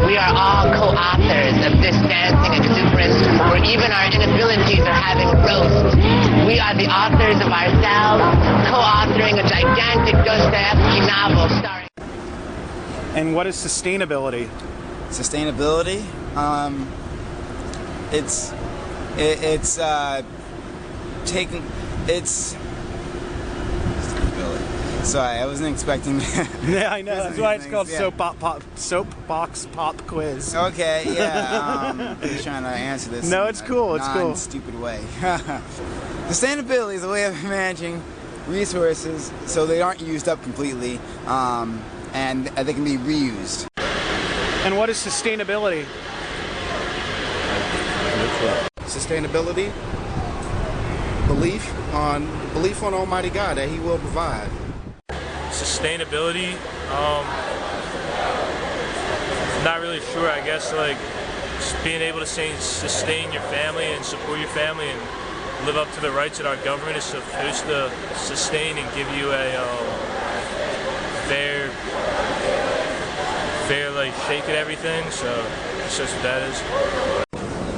We are all co-authors of this dancing exuberance, where even our inabilities are having roast. We are the authors of ourselves, co-authoring a gigantic Dostoevsky novel starring... And what is sustainability? Sustainability? It's sorry, I wasn't expecting that. Yeah, I know. That's why it's called Soapbox Pop Quiz. Okay, yeah. I'm just trying to answer this. No, it's cool. It's cool. Non-stupid way. Sustainability is a way of managing resources so they aren't used up completely, and they can be reused. And what is sustainability? Sustainability, belief on Almighty God that He will provide. Sustainability, not really sure. I guess like just being able to sustain your family and support your family and live up to the rights that our government is supposed to sustain and give you a fair like shake at everything. So that's just what that is.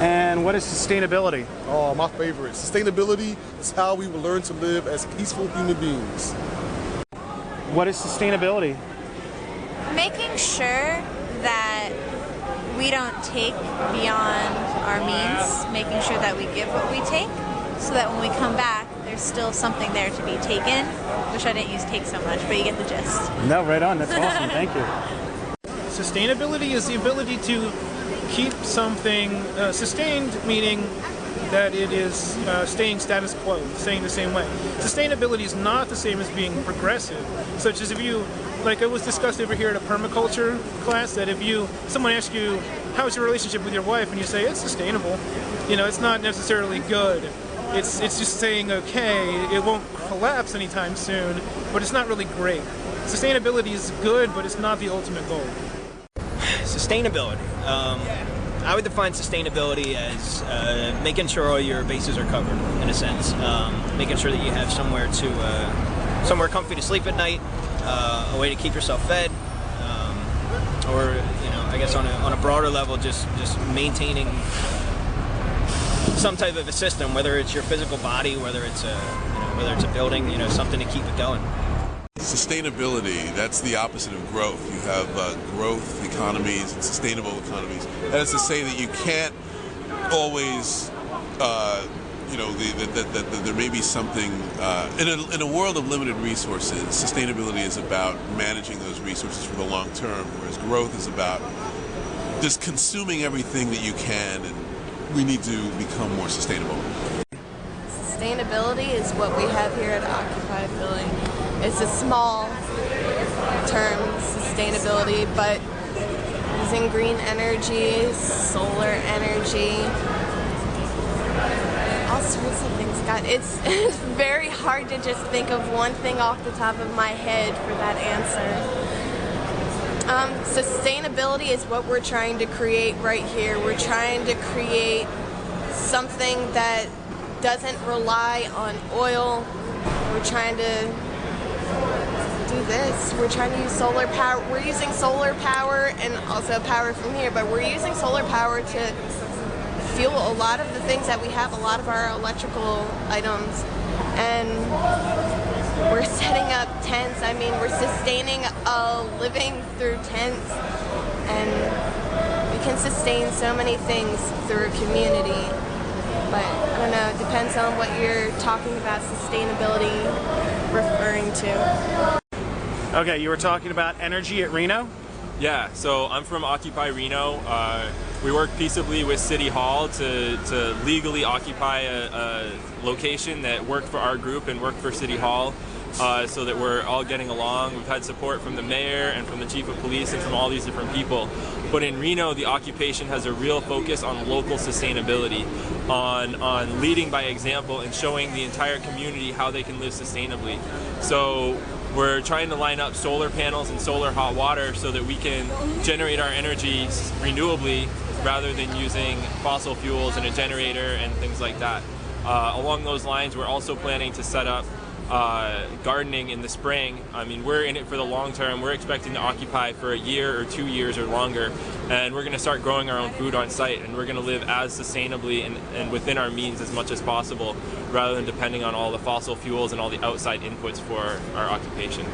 And what is sustainability? Oh, my favorite. Sustainability is how we will learn to live as peaceful human beings. What is sustainability? Making sure that we don't take beyond our means, making sure that we give what we take, so that when we come back, there's still something there to be taken. Wish I didn't use take so much, but you get the gist. No, right on. That's awesome. Thank you. Sustainability is the ability to keep something sustained, meaning that it is staying status quo, staying the same way. Sustainability is not the same as being progressive, such as if you, like it was discussed over here at a permaculture class, that if someone asks you, how's your relationship with your wife, and you say, it's sustainable, you know, it's not necessarily good. It's just saying, okay, it won't collapse anytime soon, but it's not really great. Sustainability is good, but it's not the ultimate goal. Sustainability. I would define sustainability as making sure all your bases are covered, in a sense. Making sure that you have somewhere somewhere comfy to sleep at night, a way to keep yourself fed, or you know, I guess on a broader level, just maintaining some type of a system, whether it's your physical body, whether it's a building, you know, something to keep it going. Sustainability, that's the opposite of growth. You have growth economies and sustainable economies. That is to say that you can't always, you know, that there may be something, in a world of limited resources, sustainability is about managing those resources for the long term, whereas growth is about just consuming everything that you can, and we need to become more sustainable. Sustainability is what we have here at Occupy Philly. It's a small term, sustainability, but using green energy, solar energy, all sorts of things. God, it's very hard to just think of one thing off the top of my head for that answer. Sustainability is what we're trying to create right here. We're trying to create something that doesn't rely on oil. We're trying to do this. We're trying to use solar power. We're using solar power and also power from here, but we're using solar power to fuel a lot of the things that we have, a lot of our electrical items. And we're setting up tents. I mean, we're sustaining a living through tents. And we can sustain so many things through a community. But I don't know, it depends on what you're talking about sustainability referring to. Okay, you were talking about energy at Reno? Yeah, so I'm from Occupy Reno. We work peaceably with City Hall to legally occupy a location that worked for our group and worked for City Hall, so that we're all getting along. We've had support from the mayor and from the chief of police and from all these different people. But in Reno, the occupation has a real focus on local sustainability, on leading by example and showing the entire community how they can live sustainably. So we're trying to line up solar panels and solar hot water so that we can generate our energy renewably rather than using fossil fuels and a generator and things like that. Along those lines, we're also planning to set up gardening in the spring. I mean, we're in it for the long term. We're expecting to occupy for a year or 2 years or longer, and we're going to start growing our own food on site, and we're going to live as sustainably and within our means as much as possible, rather than depending on all the fossil fuels and all the outside inputs for our occupation.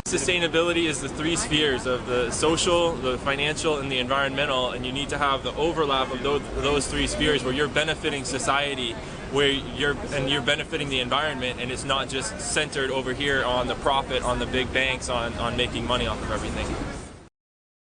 Sustainability is the three spheres of the social, the financial, and the environmental, and you need to have the overlap of those three spheres where you're benefiting society, where you're benefiting the environment, and it's not just centered over here on the profit, on the big banks, on making money off of everything.